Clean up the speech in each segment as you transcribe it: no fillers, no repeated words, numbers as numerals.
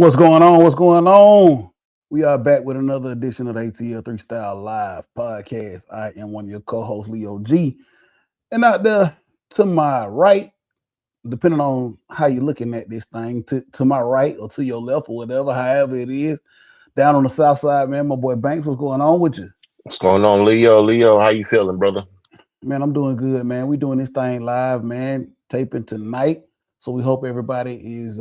What's going on? What's going on? We are back with another edition of the ATL 3 Style Live podcast. I am one of your co hosts, Leo G. And out there to my right, depending on how you're looking at this thing, to my right or to your left or whatever, however it is, down on the south side, man, my boy Banks, what's going on with you? What's going on, Leo? Leo, how you feeling, brother? Man, I'm doing good, man. We doing this thing live, man, taping tonight. So we hope everybody is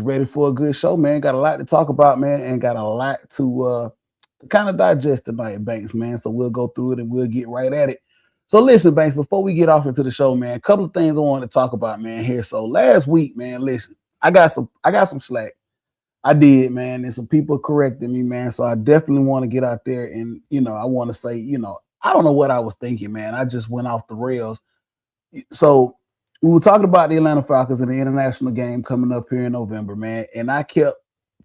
ready for a good show, man. Got a lot to talk about, man, and got a lot to kind of digest tonight, Banks, man. So we'll go through it and we'll get right at it. So listen, Banks, before we get off into the show, man, a couple of things I wanted to talk about, man, here. So last week, man, listen, I got some slack. I did, man, and some people corrected me, man. So I definitely want to get out there and, I want to say, I don't know what I was thinking, man. I just went off the rails. So we were talking about the Atlanta Falcons and the international game coming up here in November, man. And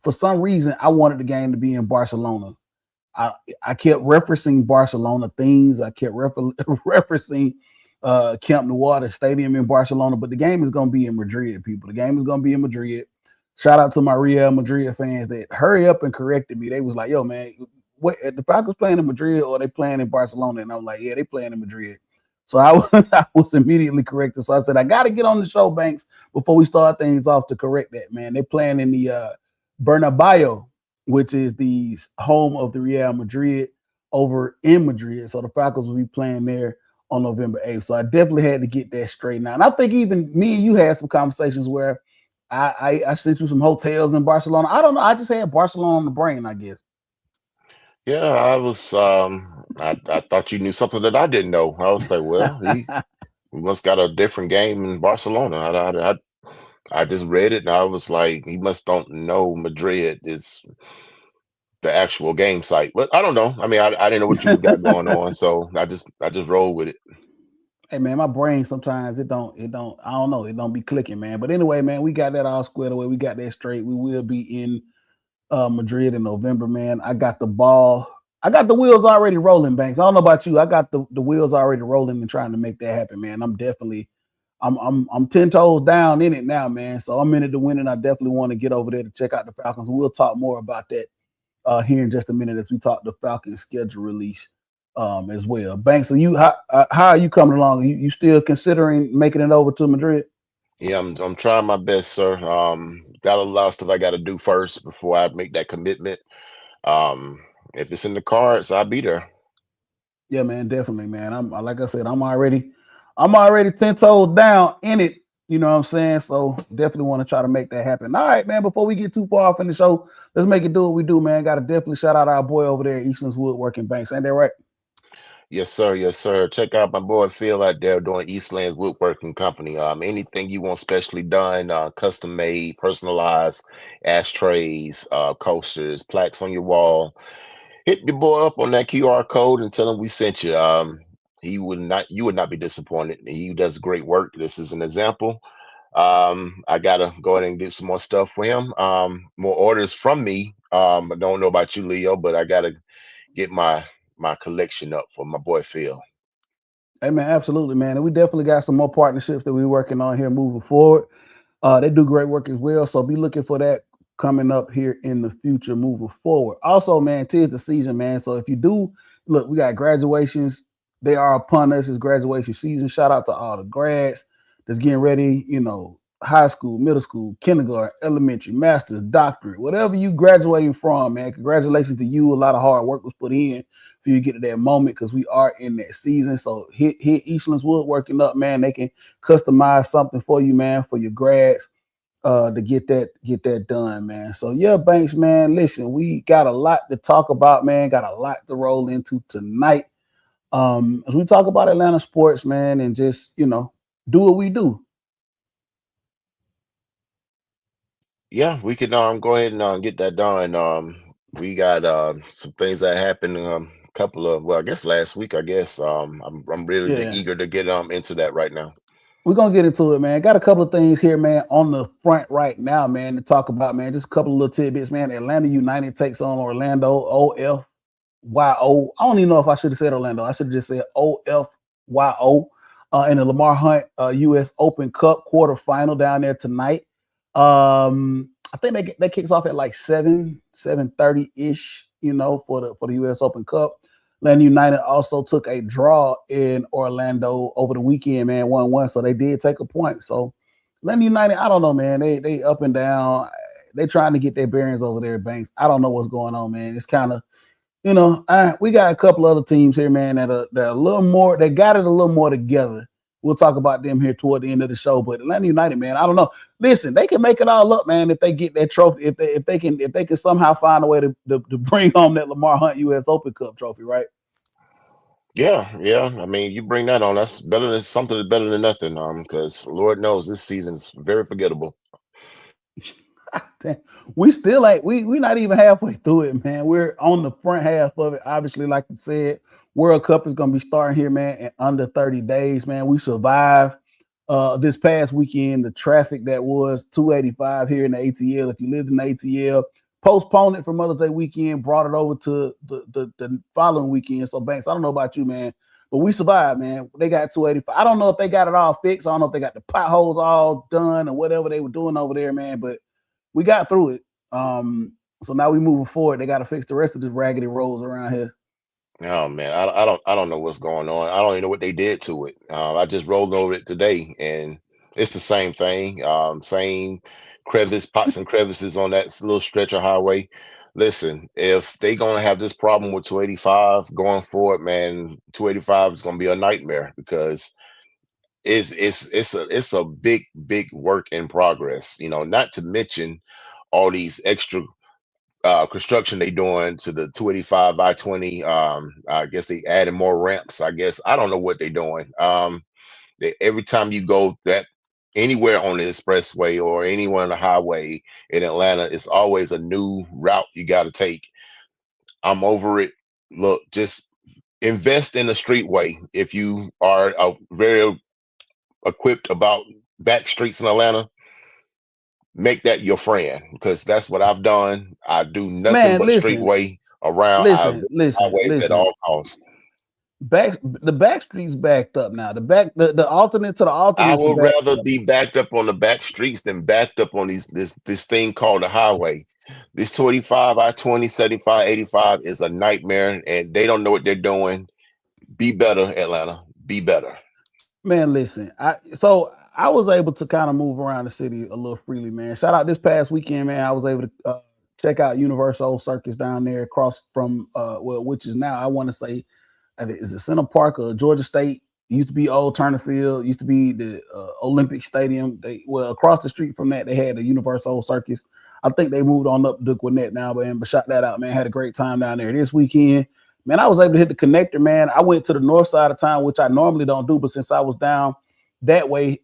for some reason, I wanted the game to be in Barcelona. I, I kept referencing Barcelona things. I kept referencing Camp Nou, the stadium in Barcelona, but the game is going to be in Madrid, people. The game is going to be in Madrid. Shout out to my Real Madrid fans that hurry up and corrected me. They was like, yo, man, what the Falcons playing in Madrid or they playing in Barcelona? And I'm like, yeah, they playing in Madrid. So I was immediately corrected. So I said, I got to get on the show, Banks, before we start things off to correct that, man. They're playing in the Bernabeu, which is the home of the Real Madrid over in Madrid. So the Falcons will be playing there on November 8th. So I definitely had to get that straight now. And I think even me and you had some conversations where I sent you some hotels in Barcelona. I don't know. I just had Barcelona on the brain, I guess. Yeah, I thought you knew something that I didn't know. I was like, well, he must got a different game in Barcelona. I just read it and I was like, he must don't know Madrid is the actual game site. But I don't know. I mean, I didn't know what you was got going on, so I just rolled with it. Hey man, my brain sometimes I don't know, it don't be clicking, man. But anyway, man, we got that all squared away. We got that straight. We will be in Madrid in November, man. I got the ball. I got the wheels already rolling, Banks. I don't know about you. I got the wheels already rolling and trying to make that happen, man. I'm 10 toes down in it now, man. So I'm in it to win, and I definitely want to get over there to check out the Falcons. We'll talk more about that here in just a minute as we talk the Falcons schedule release as well. Banks, so how are you coming along? You still considering making it over to Madrid? Yeah, I'm trying my best, sir. Got a lot of stuff I got to do first before I make that commitment. If it's in the cards, I'll be there. Yeah, man, definitely, man. I'm like I said, I'm already 10 toes down in it. You know what I'm saying? So definitely want to try to make that happen. All right, man. Before we get too far off in the show, let's make it do what we do, man. Got to definitely shout out our boy over there at Eastlands Woodworking Banks. Ain't that right? Yes, sir. Yes, sir. Check out my boy Phil out there doing Eastlands Woodworking Company. Anything you want specially done, custom made, personalized, ashtrays, coasters, plaques on your wall. Hit your boy up on that QR code and tell him we sent you. You would not be disappointed. He does great work. This is an example. I gotta go ahead and do some more stuff for him. More orders from me. I don't know about you, Leo, but I gotta get my collection up for my boy Phil. Hey, man, absolutely, man. And we definitely got some more partnerships that we're working on here moving forward. They do great work as well. So be looking for that coming up here in the future moving forward. Also, man, tis the season, man. So if you do look, we got graduations. They are upon us. It's graduation season. Shout out to all the grads that's getting ready, high school, middle school, kindergarten, elementary, master's, doctorate, whatever you graduating from, man. Congratulations to you. A lot of hard work was put in for you to get to that moment because we are in that season. So hit Eastlands Woodworking up, man. They can customize something for you, man, for your grads to get that done, man. So yeah, Banks, man. Listen, we got a lot to talk about, man. Got a lot to roll into tonight. As we talk about Atlanta sports, man, and just do what we do. Yeah, we can go ahead and get that done. We got some things that happened couple of well, I guess last week, I guess. I'm really Yeah, eager to get into that right now. we're gonna get into it, man. Got a couple of things here, man, on the front right now, man, to talk about, man. Just a couple of little tidbits, man. Atlanta United takes on Orlando OFYO. I don't even know if I should have said Orlando. I should have just said OFYO in the Lamar Hunt U.S. Open Cup quarterfinal down there tonight. I think that kicks off at like 7:30 ish. For the U.S. Open Cup. Atlanta United also took a draw in Orlando over the weekend, man, 1-1. So they did take a point. So Atlanta United, I don't know, man. They up and down. They trying to get their bearings over there, Banks. I don't know what's going on, man. It's kind of we got a couple other teams here, man, that are a little more. They got it a little more together. We'll talk about them here toward the end of the show. But Atlanta United, man, I don't know. Listen, they can make it all up, man, if they get that trophy. If they can somehow find a way to bring home that Lamar Hunt U.S. Open Cup trophy, right? Yeah, yeah. I mean, you bring that on, that's better than something is better than nothing. Because Lord knows this season is very forgettable. We still ain't we not even halfway through it, man. We're on the front half of it. Obviously, like you said, World Cup is gonna be starting here, man, in under 30 days, man. We survived this past weekend, the traffic that was 285 here in the ATL. If you lived in the ATL, postponed it for Mother's Day weekend, brought it over to the following weekend. So Banks, I don't know about you, man, but we survived, man. They got 285. I don't know if they got it all fixed. I don't know if they got the potholes all done or whatever they were doing over there, man, but we got through it. So now we moving forward. They got to fix the rest of the raggedy roads around here. Oh man, I don't know what's going on. I don't even know what they did to it. I just rolled over it today, and it's the same thing. Same crevice, pots and crevices on that little stretch of highway. Listen, if they gonna have this problem with 285 going forward, man, 285 is gonna be a nightmare because it's a big work in progress. Not to mention all these extra construction they doing to the 285 I-20. I guess they added more ramps. I guess I don't know what they're doing. Every time you go that anywhere on the expressway or anywhere on the highway in Atlanta, it's always a new route you got to take. I'm over it. Look, just invest in the streetway if you are very equipped about back streets in Atlanta. Make that your friend because that's what I've done. I do nothing Man, but listen, streetway around. I listen, avoid listen, highways at listen. all costs. The back streets backed up now. The alternate to the I alternates are would back. rather be backed up on the back streets than backed up on this thing called the highway. This 25, I-20, 75, 85 is a nightmare, and they don't know what they're doing. Be better, Atlanta. Be better. Man, listen. I was able to kind of move around the city a little freely, man. Shout out this past weekend, man. I was able to check out Universal Circus down there across from which is now I want to say is it Center Park or Georgia State? It used to be Old Turner Field. Used to be the Olympic Stadium. Across the street from that they had the Universal Circus. I think they moved on up to Gwinnett now, man. But shot that out, man. Had a great time down there this weekend. Man, I was able to hit the connector, man. I went to the north side of town, which I normally don't do, but since I was down that way,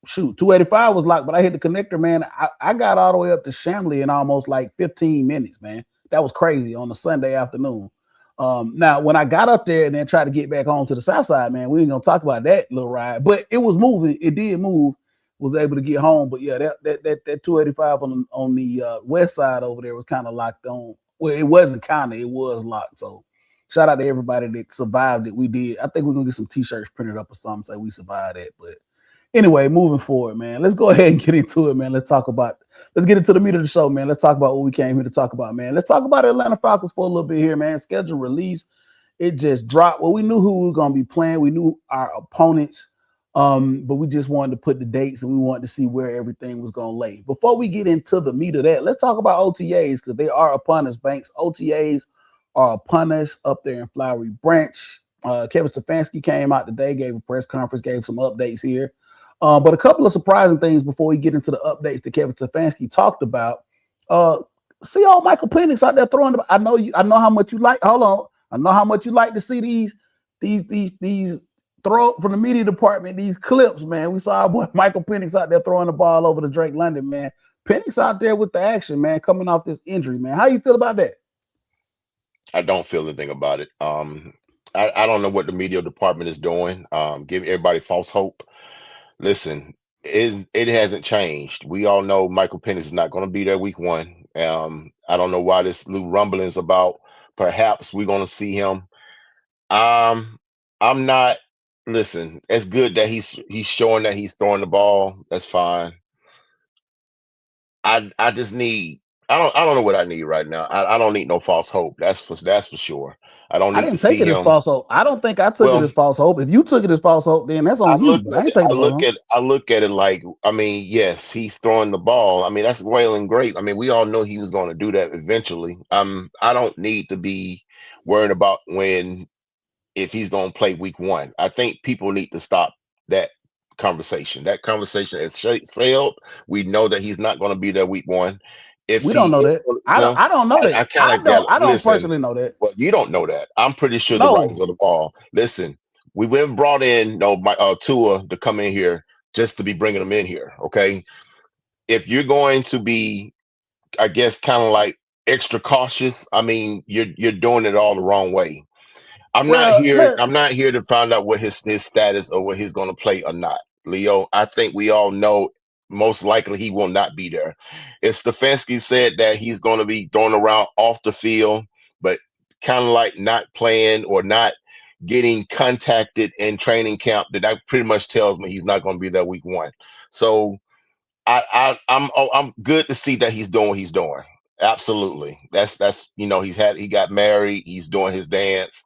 shoot, 285 was locked, but I hit the connector, man. I got all the way up to Chamblee in almost like 15 minutes, man. That was crazy on a Sunday afternoon. Now, when I got up there and then tried to get back home to the south side, man, we ain't gonna talk about that little ride, but it was moving. It did move. Was able to get home, but yeah, that 285 on the west side over there was kind of locked on. Well, it wasn't kind of, it was locked. So, shout out to everybody that survived it. We did. I think we're gonna get some t-shirts printed up or something say we survived it. But anyway, moving forward, man. Let's go ahead and get into it, man. Let's get into the meat of the show, man. Let's talk about what we came here to talk about, man. Let's talk about Atlanta Falcons for a little bit here, man. Schedule release. It just dropped. Well, we knew who we were gonna be playing. We knew our opponents. But we just wanted to put the dates and we wanted to see where everything was gonna lay. Before we get into the meat of that, let's talk about OTAs because they are upon us, Banks. OTAs are upon us up there in Flowery Branch. Kevin Stefanski came out today, gave a press conference, gave some updates here. But a couple of surprising things before we get into the updates that Kevin Stefanski talked about. Uh, See old Michael Penix out there throwing the, I know you. I know how much you like. Hold on. I know how much you like to see these throw from the media department. These clips, man. We saw our boy Michael Penix out there throwing the ball over to Drake London, man. Penix out there with the action, man, coming off this injury, man. How you feel about that? I don't feel anything about it. I don't know what the media department is doing. Giving everybody false hope. Listen, it hasn't changed. We all know Michael Penix is not going to be there week one. I don't know why this little rumblings about perhaps we're going to see him. Um, I'm not. Listen, it's good that he's showing that he's throwing the ball. That's fine. I just need. I don't know what I need right now. I don't need no false hope. That's for sure. I don't I need to didn't take see it as him. false hope. I don't think I took it Well, as false hope. If you took it as false hope, then that's I on you. look But I at ain't it. taking it false hope. I look at it like, I mean, yes, he's throwing the ball. I mean, that's well and great. I mean, we all know he was going to do that eventually. I don't need to be worrying about when if he's going to play week one. I think people need to stop that conversation. That conversation is sailed. We know that he's not going to be there week one. If We he don't know is, that. I well, don't know I that. kind of get. I don't Listen, personally know that. well, you don't know that. I'm pretty sure the writings No. on the wall. Listen, we went and brought in no my Tua to come in here just to be bringing him in here. Okay, if you're going to be, I guess, kind of like extra cautious, I mean, you're doing it all the wrong way. Well, I'm not here to find out what his status or what he's going to play or not. Leo, I think we all know most likely he will not be there. If Stefanski said that he's going to be thrown around off the field, but kind of like not playing or not getting contacted in training camp, that pretty much tells me he's not going to be there week one. So I'm good to see that he's doing what he's doing. Absolutely. That's he got married, he's doing his dance.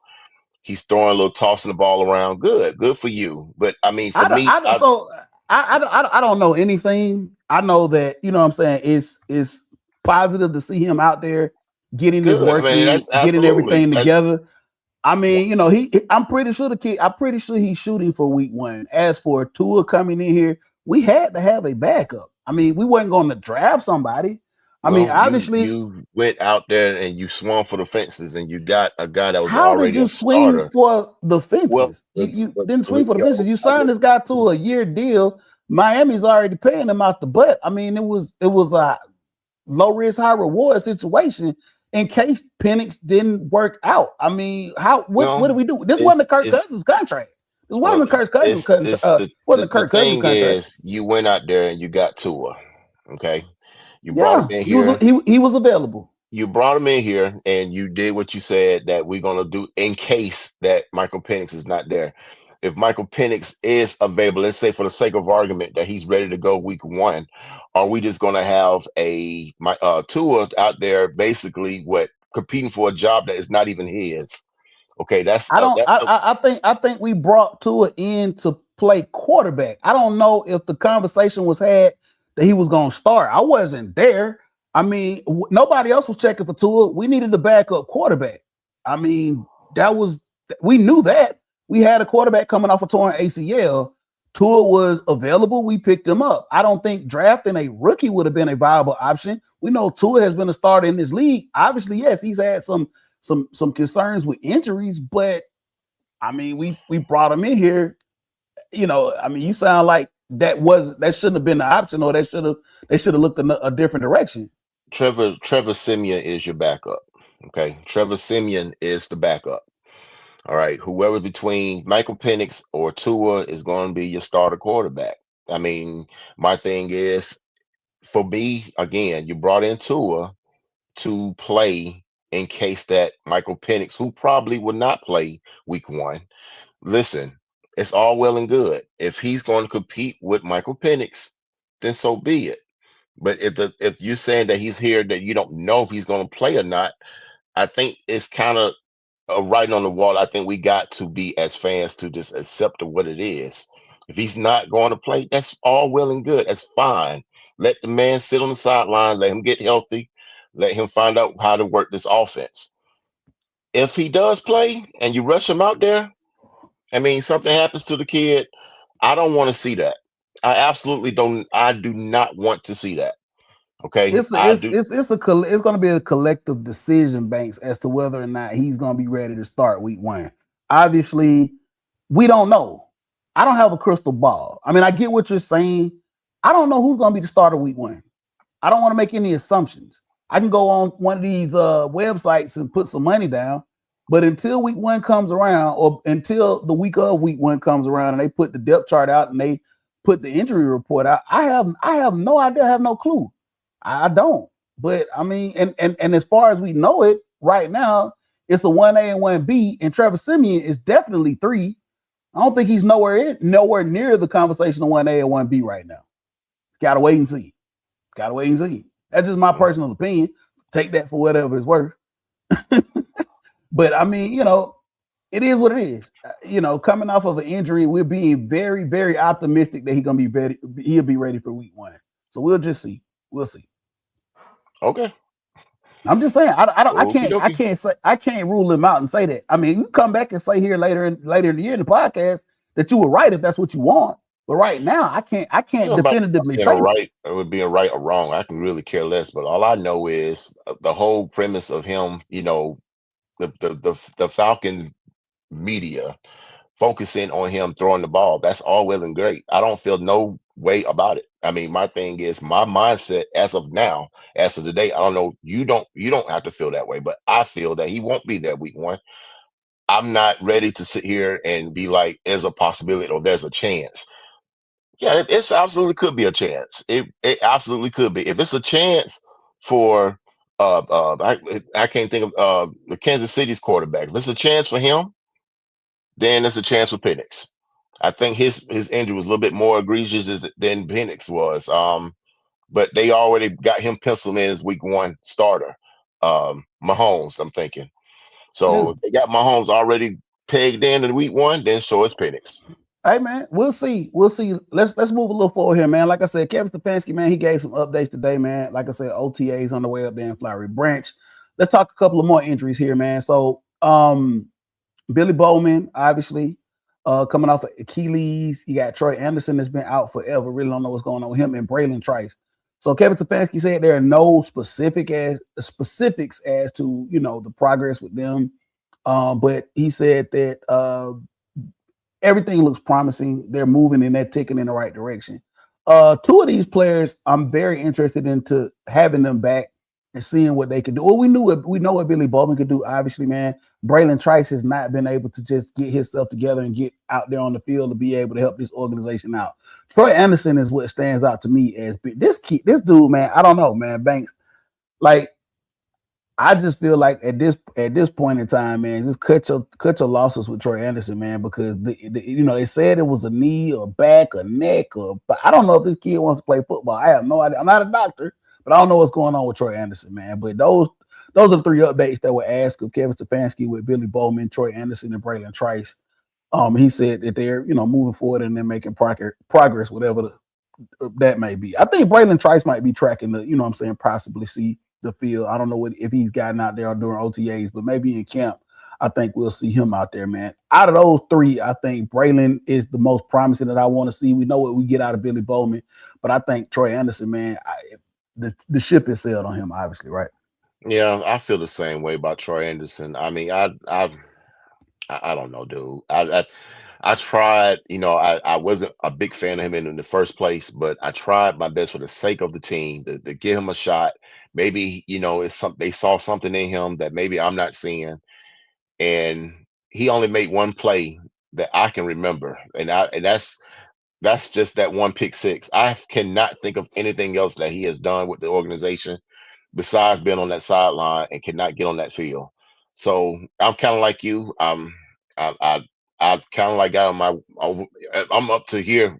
He's throwing a little, tossing the ball around. Good for you. But I mean, for me, I don't so I don't know anything. I know that, you know what I'm saying, it's positive to see him out there getting his good. I work mean, in, that's getting absolutely everything that's together. I mean, you know, I'm pretty sure I'm pretty sure he's shooting for week one. As for Tua coming in here, we had to have a backup. I mean, we wasn't going to draft somebody. I mean, well, obviously, you went out there and you swung for the fences, and you got a guy that was how did already you a swing starter. for the Well, fences? You didn't swing for the fences. Leo, You signed this guy to a year deal. Miami's already paying him out the butt. I mean, it was a low risk, high reward situation in case Penix didn't work out. I mean, what do well, we do? This wasn't it's a Kirk it's Cousins contract. This well, wasn't a Kirk Cousins contract. Wasn't a the Kirk Cousins thing contract. is, you went out there and you got Tua. Okay, you brought him Yeah, in he was here. he was available. You brought him in here and you did what you said that we're going to do in case that Michael Penix is not there. If Michael Penix is available, let's say for the sake of argument that he's ready to go week one, are we just going to have my Tua out there basically what competing for a job that is not even his? Okay, I don't. that's a I think we brought Tua in to play quarterback. I don't know if the conversation was had that he was going to start. I wasn't there. I mean, nobody else was checking for Tua. We needed a backup quarterback. I mean, that was we knew that we had a quarterback coming off a torn ACL. Tua was available. We picked him up. I don't think drafting a rookie would have been a viable option. We know Tua has been a starter in this league. Obviously, yes, he's had some concerns with injuries, but I mean, we brought him in here. You know, I mean, you sound like that shouldn't have been the option, or they should have looked in a different direction. Trevor Simeon is your backup. Okay, Trevor Simeon is the backup. All right, whoever between Michael Penix or Tua is going to be your starter quarterback. I mean, my thing is, for me, again, you brought in Tua to play in case that Michael Penix, who probably would not play week one, listen, it's all well and good. If he's going to compete with Michael Penix, then so be it. But if you're saying that he's here that you don't know if he's going to play or not, I think it's kind of a writing on the wall. I think we got to be as fans to just accept what it is. If he's not going to play, that's all well and good. That's fine. Let the man sit on the sideline. Let him get healthy. Let him find out how to work this offense. If he does play and you rush him out there, I mean, something happens to the kid. I don't want to see that. I absolutely don't. I do not want to see that. Okay, I do. It's going to be a collective decision, Banks, as to whether or not he's going to be ready to start week one. Obviously, we don't know. I don't have a crystal ball. I mean, I get what you're saying. I don't know who's going to be the starter week one. I don't want to make any assumptions. I can go on one of these websites and put some money down, but until week one comes around, or until the week of week one comes around, and they put the depth chart out and they put the injury report out, I have no idea, I have no clue. I don't. But I mean, and as far as we know it right now, it's a 1A and 1B, and Trevor Simeon is definitely 3. I don't think he's nowhere near the conversation of 1A and 1B right now. Gotta wait and see. Gotta wait and see. That's just my Mm. personal opinion. Take that for whatever it's worth. But I mean, it is what it is. Coming off of an injury, we're being very, very optimistic that he's gonna be ready. He'll be ready for week 1. So we'll just see. We'll see. Okay. I'm just saying. I don't. Okie I dokie. can't say. I can't rule him out and say that. I mean, you come back and say here later in the year in the podcast that you were right if that's what you want. But right now, I can't. I You can't know, about definitively being a say that. right or being right or wrong, I can really care less. But all I know is the whole premise of him, the Falcon media focusing on him throwing the ball. That's all well and great. I don't feel no way about it. I mean, my thing is my mindset as of now, as of today. I don't know. You don't have to feel that way, but I feel that he won't be there week 1. I'm not ready to sit here and be like, there's a possibility or there's a chance. Yeah, it's absolutely could be a chance. It absolutely could be. If it's a chance for I can't think of the Kansas City's quarterback. If it's a chance for him, then it's a chance for Penix. I think his injury was a little bit more egregious than Penix was. But they already got him penciled in as week 1 starter. Mahomes, I'm thinking. Yeah. So if they got Mahomes already pegged in week 1, then so is Penix. Hey man, we'll see. We'll see. Let's move a little forward here, man. Like I said, Kevin Stefanski, man, he gave some updates today, man. Like I said, OTAs on the way up there in Flowery Branch. Let's talk a couple of more injuries here, man. So Billy Bowman, obviously, coming off of Achilles. You got Troy Anderson that's been out forever. Really don't know what's going on with him and Braylon Trice. So Kevin Stefanski said there are no specifics as to the progress with them. But he said that everything looks promising. They're moving and they're ticking in the right direction. Two of these players, I'm very interested into having them back and seeing what they can do. Well, we know what Billy Bowman could do. Obviously, man, Braylon Trice has not been able to just get himself together and get out there on the field to be able to help this organization out. Troy Anderson is what stands out to me as this dude, man. I don't know, man. Banks, like I just feel like at this point in time, man, just cut your losses with Troy Anderson, man, because they said it was a knee or back or neck but I don't know if this kid wants to play football. I have no idea. I'm not a doctor, but I don't know what's going on with Troy Anderson, man. But those are the three updates that were asked of Kevin Stefanski with Billy Bowman, Troy Anderson, and Braylon Trice. He said that they're moving forward and they're making progress, whatever that may be. I think Braylon Trice might be tracking what I'm saying, possibly see the field. I don't know if he's gotten out there during OTAs, but maybe in camp, I think we'll see him out there, man. Out of those three, I think Braylon is the most promising that I want to see. We know what we get out of Billy Bowman, but I think Troy Anderson, man, the ship is sailed on him, obviously, right? Yeah, I feel the same way about Troy Anderson. I mean, I don't know, dude. I tried. I wasn't a big fan of him in the first place, but I tried my best for the sake of the team to give him a shot. Maybe it's some they saw something in him that maybe I'm not seeing, and he only made one play that I can remember, and that's just that one pick six. I cannot think of anything else that he has done with the organization besides being on that sideline and cannot get on that field. So I'm kind of like you. I I kind of like got on my. I'm up to here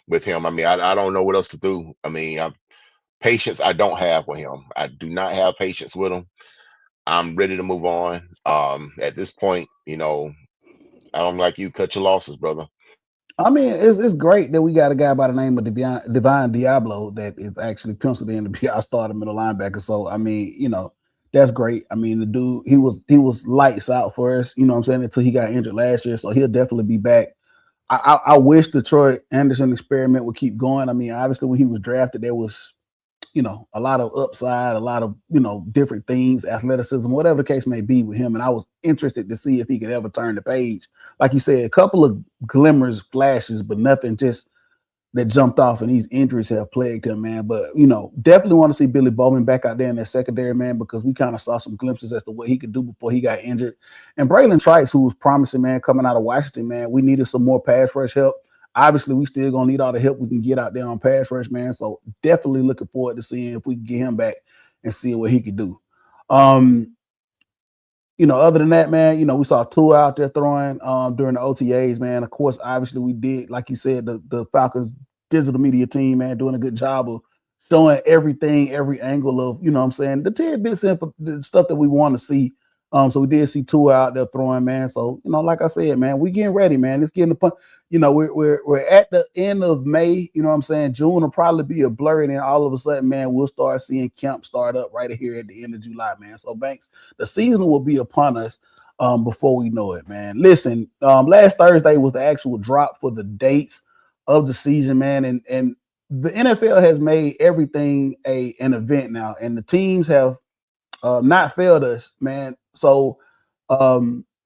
with him. I mean, I don't know what else to do. I mean, patience I don't have with him. I do not have patience with him. I'm ready to move on. At this point, I don't like you. Cut your losses, brother. I mean, it's great that we got a guy by the name of Divine Diablo that is actually penciled in to be our starter middle linebacker. So I mean, that's great. I mean, the dude he was lights out for us. You know what I'm saying, until he got injured last year. So he'll definitely be back. I wish the Troy Anderson experiment would keep going. I mean, obviously when he was drafted, there was a lot of upside, a lot of, different things, athleticism, whatever the case may be with him. And I was interested to see if he could ever turn the page. Like you said, a couple of glimmers, flashes, but nothing just that jumped off, and these injuries have plagued him, man. But definitely want to see Billy Bowman back out there in that secondary, man, because we kind of saw some glimpses as to what he could do before he got injured. And Braylon Trice, who was promising, man, coming out of Washington, man, we needed some more pass rush help. Obviously, we still gonna need all the help we can get out there on pass rush, man. So definitely looking forward to seeing if we can get him back and see what he could do. Um, other than that, man, we saw Tua out there throwing during the OTAs, man. Of course, obviously we did, like you said, the Falcons digital media team, man, doing a good job of showing everything, every angle of, you know what I'm saying, the tidbits and the stuff that we want to see. So we did see Tua out there throwing, man. So, you know, like I said, man, we getting ready, man. It's getting the point. You know, we're at the end of May, you know what I'm saying? June will probably be a blur, and then all of a sudden, man, we'll start seeing camp start up right here at the end of July, man. So Banks, the season will be upon us before we know it, man. Listen, last Thursday was the actual drop for the dates of the season, man, and the NFL has made everything an event now, and the teams have not failed us, man. So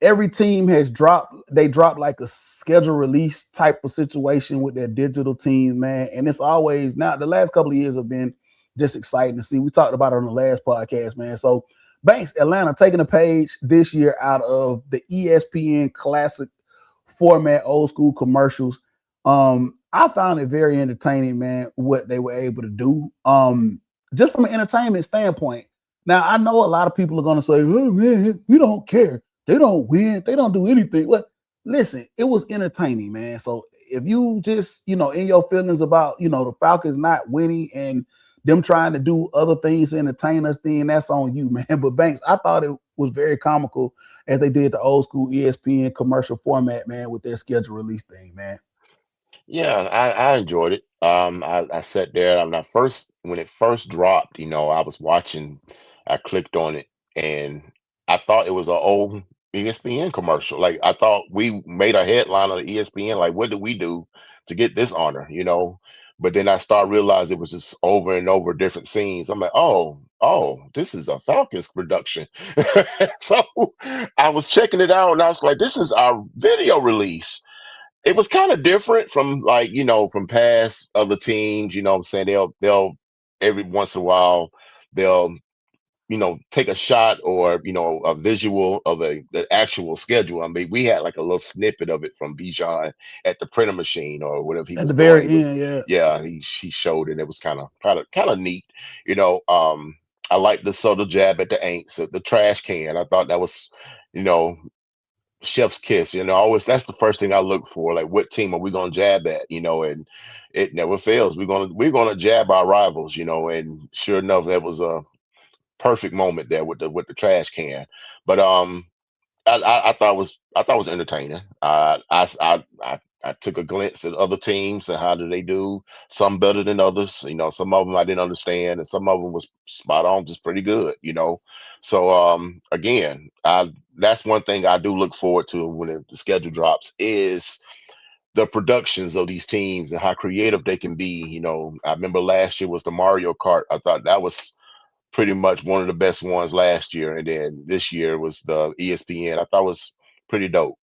every team has dropped like a schedule release type of situation with their digital teams, man. And it's always now the last couple of years have been just exciting to see. We talked about it on the last podcast, man. So Banks, Atlanta taking a page this year out of the ESPN classic format, old school commercials. I found it very entertaining, man, what they were able to do. Just from an entertainment standpoint. Now I know a lot of people are gonna say, "Oh man, we don't care. They don't win. They don't do anything." Well, listen, it was entertaining, man. So if you just, you know, in your feelings about, you know, the Falcons not winning and them trying to do other things to entertain us, then that's on you, man. But Banks, I thought it was very comical as they did the old school ESPN commercial format, man, with their schedule release thing, man. Yeah, I enjoyed it. I sat there and I first when it first dropped, I was watching, I clicked on it and I thought it was an old ESPN commercial. Like I thought we made a headline on ESPN, like what did we do to get this honor? But then I started realizing it was just over and over different scenes. I'm like, oh, this is a Falcons production. So I was checking it out and I was like, this is our video release. It was kind of different from like from past other teams. What I'm saying, they'll every once in a while they'll take a shot or a visual of the actual schedule. I mean, we had like a little snippet of it from Bijan at the printer machine or whatever he At was the doing. He very was end, yeah. Yeah, he showed it and it was kind of neat. you know um I like the subtle jab at the Aints, the trash can. I thought that was you know chef's kiss. Always that's the first thing I look for. Like, what team are we gonna jab at? And it never fails. We're gonna jab our rivals. And sure enough, that was a perfect moment there with the trash can. But I thought it was entertaining. I took a glance at other teams and how do they do. Some better than others. Some of them I didn't understand, and some of them was spot on, just pretty good. So again, that's one thing I do look forward to when the schedule drops is the productions of these teams and how creative they can be. I remember last year was the Mario Kart. I thought that was pretty much one of the best ones last year, and then this year was the ESPN. I thought was pretty dope.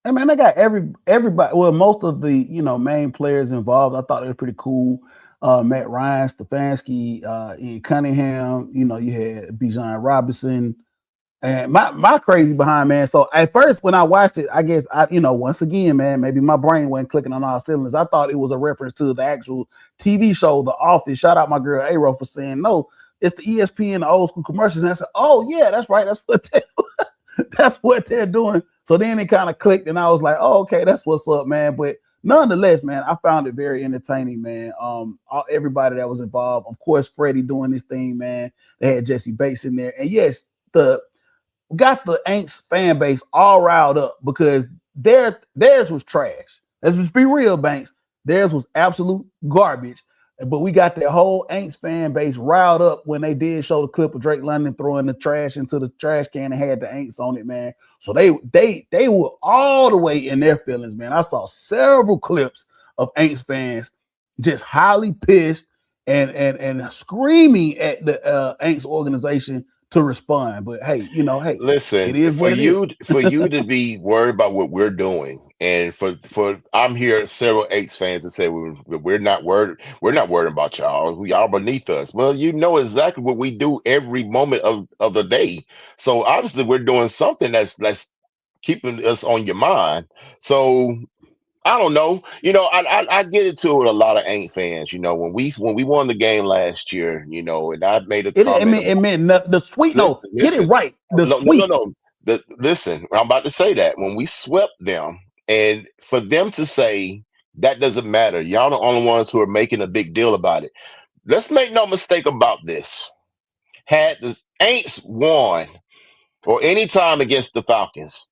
Hey man, they got everybody. Well, most of the main players involved. I thought it was pretty cool. Matt Ryan, Stefanski, Ian Cunningham. You had Bijan Robinson, and my crazy behind, man. So at first when I watched it, I guess once again, man, maybe my brain wasn't clicking on all cylinders. I thought it was a reference to the actual TV show, The Office. Shout out my girl Aro for saying no. It's the ESPN, the old school commercials. And I said, oh yeah, that's right. That's what they're doing. So then it kind of clicked, and I was like, "Oh, okay, that's what's up, man." But nonetheless, man, I found it very entertaining, man. Everybody that was involved, of course, Freddie doing this thing, man. They had Jesse Bates in there, and yes, the got the Aints fan base all riled up because theirs was trash. Let's just be real, Banks. Theirs was absolute garbage. But we got that whole Aints fan base riled up when they did show the clip of Drake London throwing the trash into the trash can and had the Aints on it, man. So they were all the way in their feelings, man. I saw several clips of Aints fans just highly pissed and screaming at the Aints organization to respond. But hey, it Listen, is what it is. for you to be worried about what we're doing, and for I'm here several Eights fans that say we're not worried about y'all. Y'all beneath us. Well, you know exactly what we do every moment of the day. So obviously we're doing something that's keeping us on your mind. So I don't know. I get into it with a lot of Ain't fans. When we won the game last year. And I made a It comment. meant the sweet. Listen, No, get it listen. right. The No, no, no, sweep. no. Listen, I'm about to say that when we swept them, and for them to say that doesn't matter, y'all the only ones who are making a big deal about it. let's make no mistake about this. Had the Aints won or any time against the Falcons,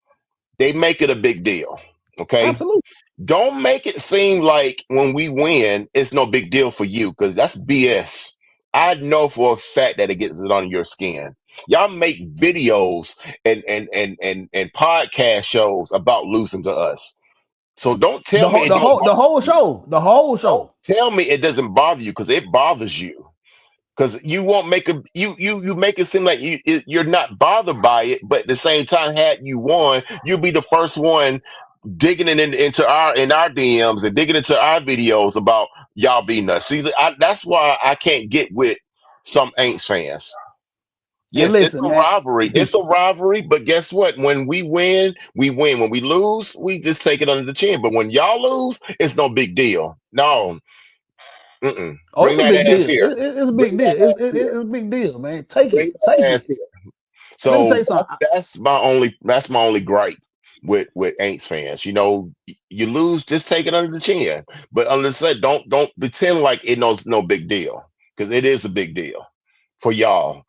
they make it a big deal. Okay. Absolutely. Don't make it seem like when we win, it's no big deal for you because that's BS. I know for a fact that it gets it on your skin. Y'all make videos and podcast shows about losing to us. So don't tell The me whole it the don't whole the bother whole you. show. The whole Don't show. tell me it doesn't bother you because it bothers you. Because you won't make a you make it seem like you're not bothered by it, but at the same time, had you won, you'll be the first one digging into our DMs and digging into our videos about y'all beating us. See, that's why I can't get with some Aints fans. And Yes, it's listen, a man. rivalry. It's a rivalry, but guess what? When we win, we win. When we lose, we just take it under the chin. But when y'all lose, it's no big deal. No, Oh, bring it's a that big ass deal. here. It's a Bring big deal. that ass It's here. a big deal, man. Take Bring it. Take that it. ass here. And let me tell So you something. that's my only gripe with Aints fans. You know, you lose, just take it under the chin. But under the said, don't pretend like it knows no big deal because it is a big deal for y'all.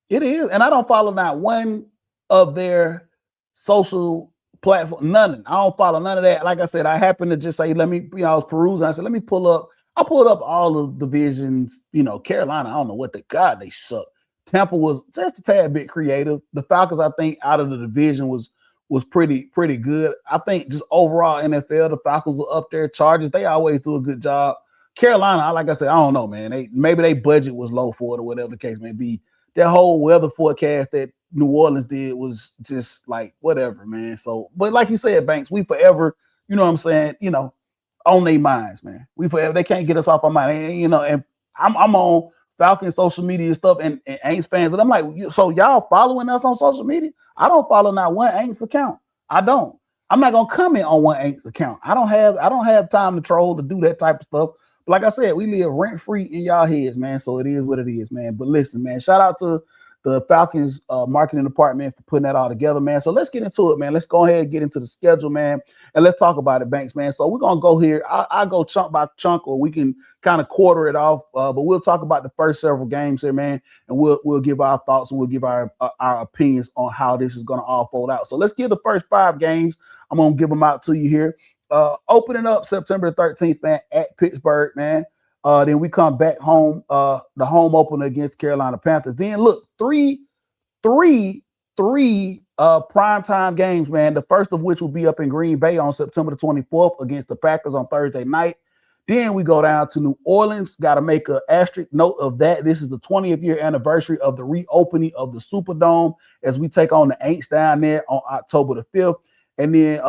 It is, and I don't follow not one of their social platform. None. I don't follow none of that. Like I said, I happened to just say, let me, I was perusing. I said, let me pull up. I pulled up all the divisions. Carolina. I don't know what they suck. Tampa was just a tad bit creative. The Falcons, I think, out of the division was pretty good. I think just overall NFL, the Falcons are up there. Chargers, they always do a good job. Carolina, like I said, I don't know, man. Maybe their budget was low for it or whatever the case may be. That whole weather forecast that New Orleans did was just like whatever, man. So, but like you said, Banks, we forever, you know what I'm saying, on their minds, man. We forever they can't get us off our mind, and I'm on Falcon social media stuff and Aints fans, and I'm like, so y'all following us on social media? I don't follow not one Aints account. I don't. I'm not gonna comment on one Aints account. I don't have time to troll to do that type of stuff. Like I said, we live rent free in y'all heads, man. So it is what it is, man. But listen, man, shout out to the Falcons marketing department for putting that all together, man. So let's get into it, man. Let's go ahead and get into the schedule, man, and let's talk about it, Banks, man. So we're gonna go here. I'll go chunk by chunk, or we can kind of quarter it off. But we'll talk about the first several games here, man, and we'll give our thoughts and we'll give our opinions on how this is gonna all fold out. So let's get the first 5 games. I'm gonna give them out to you here. Opening up September 13th, man, at Pittsburgh, man. Then we come back home, the home opener against Carolina Panthers. Then look, three primetime games, man. The first of which will be up in Green Bay on September the 24th against the Packers on Thursday night. Then we go down to New Orleans. Got to make an asterisk note of that. This is the 20th year anniversary of the reopening of the Superdome as we take on the Aints down there on October the 5th. And then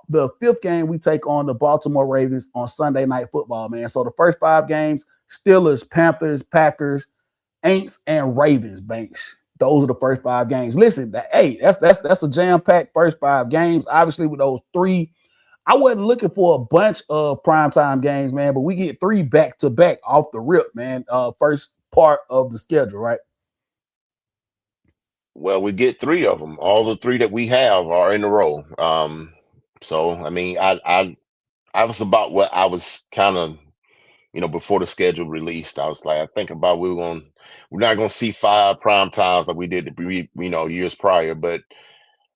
the 5th game, we take on the Baltimore Ravens on Sunday Night Football, man. So the first 5 games, Steelers, Panthers, Packers, Aints, and Ravens, Banks. Those are the first 5 games. Listen, that's a jam-packed first 5 games. Obviously, with those 3, I wasn't looking for a bunch of primetime games, man, but we get 3 back-to-back off the rip, man. First part of the schedule, right? Well, we get 3 of them. All the 3 that we have are in a row. So I mean, I was about what I was kind of, before the schedule released. I was like, I think about we're not gonna see 5 prime times like we did, years prior, but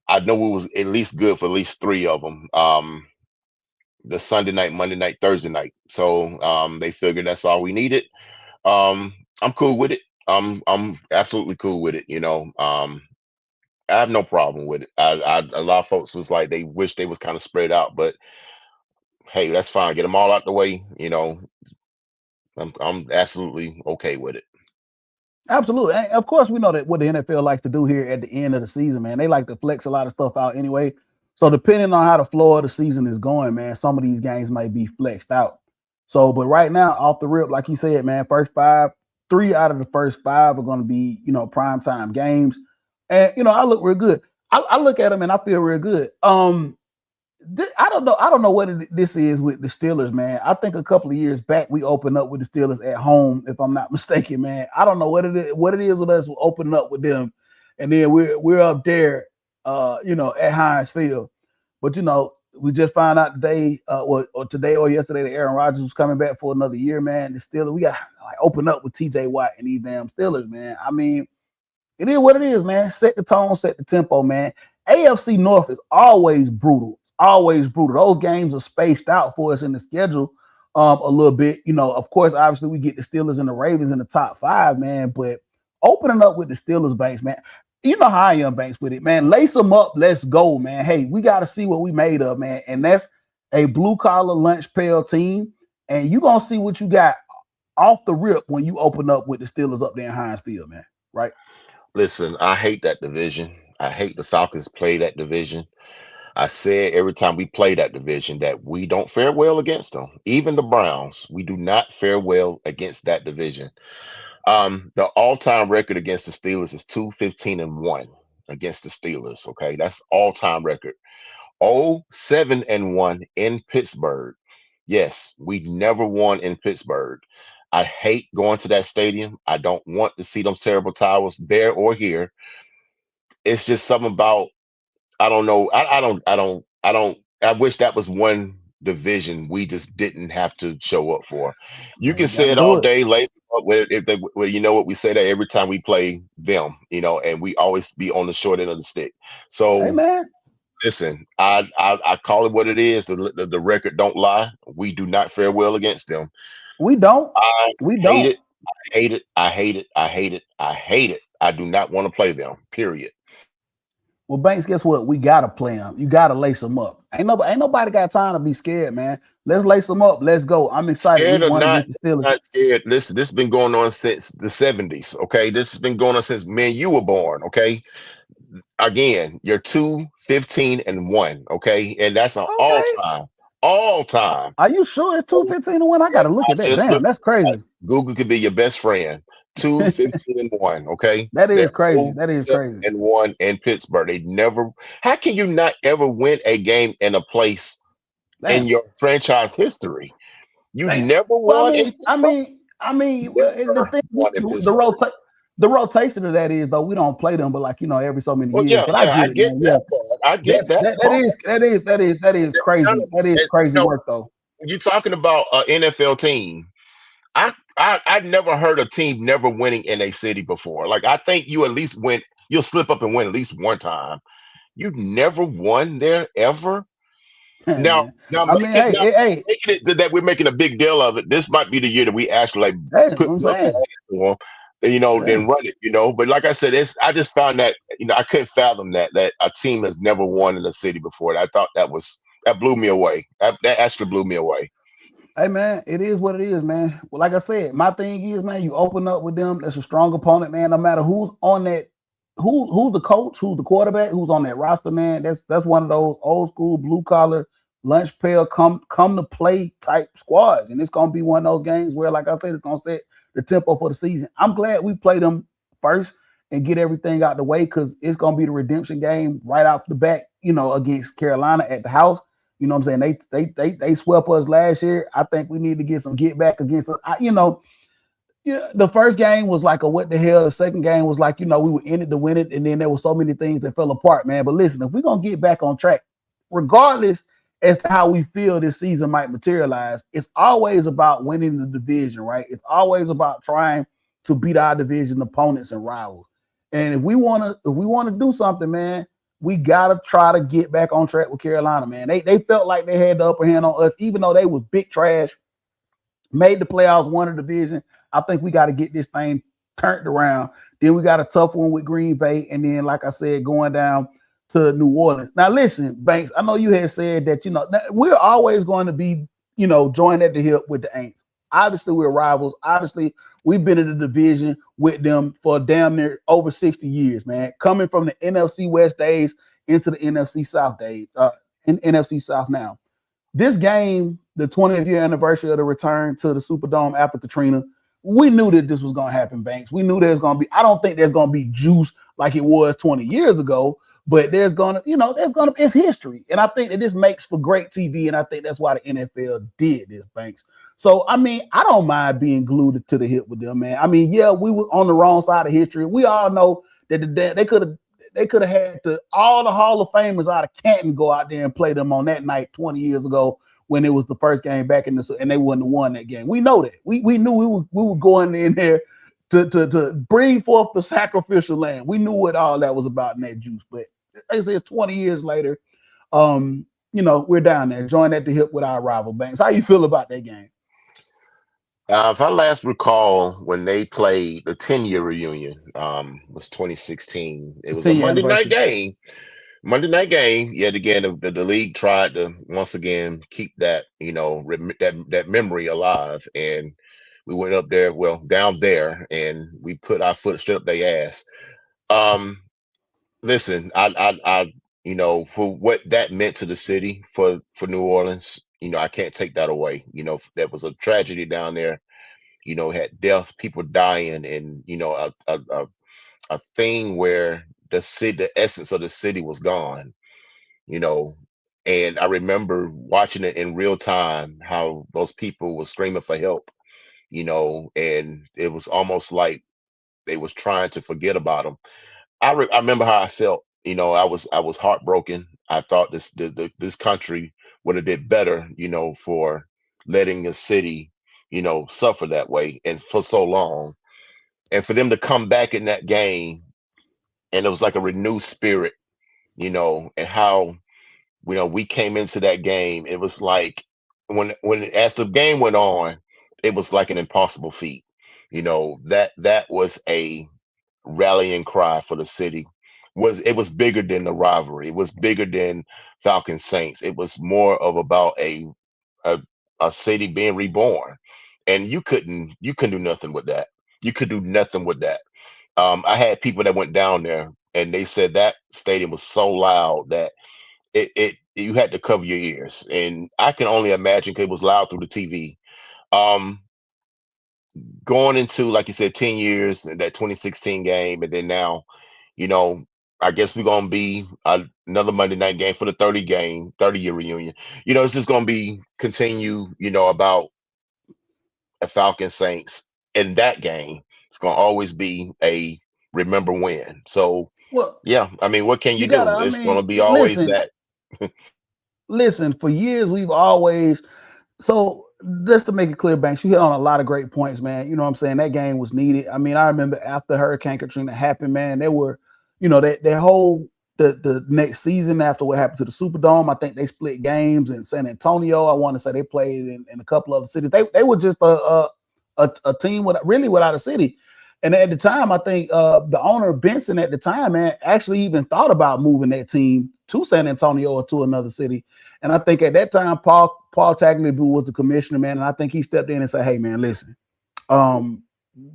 I know it was at least good for at least 3 of them. The Sunday night, Monday night, Thursday night. So they figured that's all we needed. I'm cool with it. I'm absolutely cool with it. I have no problem with it. A lot of folks was like they wish they was kind of spread out, but hey, that's fine. Get them all out the way. I'm absolutely okay with it. Absolutely. And of course, we know that what the NFL likes to do here at the end of the season, man. They like to flex a lot of stuff out anyway. So depending on how the flow of the season is going, man, some of these games might be flexed out. So, but right now, off the rip, like you said, man, first 5, 3 out of the first 5 are going to be, prime time games. And I look real good. I look at them and I feel real good. I don't know what this is with the Steelers, man. I think a couple of years back we opened up with the Steelers at home, if I'm not mistaken, man. I don't know what it is with us opening up with them, and then we're up there, at Heinz Field. But We just found out today, or today or yesterday, that Aaron Rodgers was coming back for another year, man. The Steelers, we got like open up with TJ Watt and these damn Steelers, man. I mean, it is what it is, man. Set the tone, set the tempo, man. AFC North is always brutal. It's always brutal. Those games are spaced out for us in the schedule a little bit. You know, of course, obviously we get the Steelers and the Ravens in the top five, man. But opening up with the Steelers, Banks, man. You know how I am, Banks, with it, man. Lace them up. Let's go, man. Hey, we got to see what we made of, man. And that's a blue collar lunch pail team. And you're going to see what you got off the rip when you open up with the Steelers up there in Heinz Field, man. Right? Listen, I hate that division. I hate the Falcons play that division. I said every time we play that division that we don't fare well against them. Even the Browns, we do not fare well against that division. The all-time record against the Steelers is 2-15-1 against the Steelers. Okay, that's all-time record. 0-7-1 in Pittsburgh. Yes, we never won in Pittsburgh. I hate going to that stadium. I don't want to see those terrible towers there or here. It's just something about I don't know. I wish that was one division we just didn't have to show up for. You Man, can you got say to it do all it. day, later. If they, well, you know what we say that every time we play them, and we always be on the short end of the stick. Hey, So man, listen, I call it what it is. The record don't lie. We do not fare well against them. we don't. I We hate don't. it. I hate it. I hate it. I hate it. I hate it. I do not want to play them. Period. Well, Banks, guess what? We gotta play them. You gotta lace them up. Ain't nobody got time to be scared, man. Let's lace them up. Let's go. I'm excited. Scared Week or one not, against the Steelers. not scared. Listen, this has been going on since the 70s. Okay. This has been going on since me and you were born. Okay. Again, you're 2-15-1. Okay. And that's an all Okay. time, all time. Are you sure it's So 2-15-1? I yeah, gotta look I at that. just Damn, looked that's crazy. Google could be your best friend. 2-15-1. Okay. That They're is crazy. oh That is seven crazy. and 1 in Pittsburgh. They never, how can you not ever win a game in a place in Damn. your franchise history? You Damn. never Well, won in Pittsburgh? the Never thing, won in the Pittsburgh. the rotation of that is though we don't play them, but like every so many Well, years. yeah, But I yeah, I get it, get man. Yeah, that part. I get that's that that that part. is that is that is that is Yeah, none crazy. of That is it, crazy work though. you're talking about an NFL team. I never heard a team never winning in a city before. Like I think you at least win. You'll slip up and win at least one time. You've never won there ever. Yeah, Now, man. I mean, hey, hey, hey, making it that we're making a big deal of it. This might be the year that we actually like hey, put I'm books saying, on them, yeah. then run it. But like I said, I just found that I couldn't fathom that a team has never won in the city before. I thought that blew me away. That actually blew me away. Hey man, it is what it is, man. Well, like I said, my thing is, man, you open up with them. That's a strong opponent, man. No matter who's on that, who's the coach, who's the quarterback, who's on that roster, man. That's one of those old school blue collar lunch pail come to play type squads, and it's gonna be one of those games where, like I said, it's gonna set the tempo for the season. I'm glad we play them first and get everything out the way because it's gonna be the redemption game right off the bat, against Carolina at the house. You know what I'm saying? They swept us last year. I think we need to get some get back against us. Yeah, the first game was like a what the hell. The second game was like, we were in it to win it, and then there were so many things that fell apart, man. But listen, if we're gonna get back on track, regardless as to how we feel this season might materialize, it's always about winning the division, right? It's always about trying to beat our division opponents and rivals. And if we wanna do something, man, we gotta try to get back on track with Carolina, man. They felt like they had the upper hand on us, even though they was big trash, made the playoffs, won the division. I think we got to get this thing turned around. Then we got a tough one with Green Bay, and then, like I said, going down to New Orleans. Now, listen, Banks, I know you had said that we're always going to be joined at the hip with the Aints. Obviously, we're rivals. Obviously, we've been in the division with them for damn near over 60 years, man. Coming from the NFC West days into the NFC South days, in NFC South now. This game, the 20th year anniversary of the return to the Superdome after Katrina, we knew that this was going to happen, Banks. We knew there's going to be, I don't think there's going to be juice like it was 20 years ago, but it's history. And I think that this makes for great TV. And I think that's why the NFL did this, Banks. So, I mean, I don't mind being glued to the hip with them, man. I mean, yeah, we were on the wrong side of history. We all know that they could have, they could have had all the Hall of Famers out of Canton go out there and play them on that night 20 years ago when it was the first game back in the, and they wouldn't have won that game. We know that. We knew we were going in there to bring forth the sacrificial lamb. We knew what all that was about in that juice. But like I said, 20 years later, we're down there, joined at the hip with our rival banks. How you feel about that game? If I last recall, when they played the 10-year reunion, was 2016. It The was a 10-year Monday night anniversary. game. Monday night game. Yet again, the league tried to once again keep that that memory alive, and we went up there, well down there, and we put our foot straight up their ass. Um, Listen, for what that meant to the city, for New Orleans, I can't take that away. That was a tragedy down there. Had death, people dying, and a thing where the essence of the city was gone. you know and I remember watching it in real time, how those people were screaming for help, and it was almost like they was trying to forget about them. I remember how I felt. I was heartbroken. I thought this country would have did better, for letting a city, suffer that way and for so long, and for them to come back in that game, and it was like a renewed spirit, and how we came into that game. It was like, when as the game went on, it was like an impossible feat. That was a rallying cry for the city. It was bigger than the rivalry. It was bigger than Falcon Saints. It was more of about a, a city being reborn, and you couldn't do nothing with that. You could do nothing with that. I had people that went down there, and they said that stadium was so loud that it you had to cover your ears, and I can only imagine, 'cause it was loud through the TV. Um, Going into, like you said, 10 years in that 2016 game, and then now, you know, I guess we're gonna be another Monday night game for the 30-year reunion. It's just gonna be continue, about a Falcon Saints in that game. It's gonna always be a remember when. So Well, yeah, I mean, what can you you gotta. do? I It's gonna mean, be always listen, that. listen. For years, we've always. So just to make it clear, Banks, you hit on a lot of great points, man. You know what I'm saying? That game was needed. I mean, I remember after Hurricane Katrina happened, man, there were, that whole the next season after what happened to the Superdome. I think they split games in San Antonio. I want to say they played in a couple other cities. They were just a team without a city. And at the time, I think the owner Benson at the time, man, actually even thought about moving that team to San Antonio or to another city. And I think at that time, Paul Tagliabue was the commissioner, man, and I think he stepped in and said, "Hey, man, listen, um,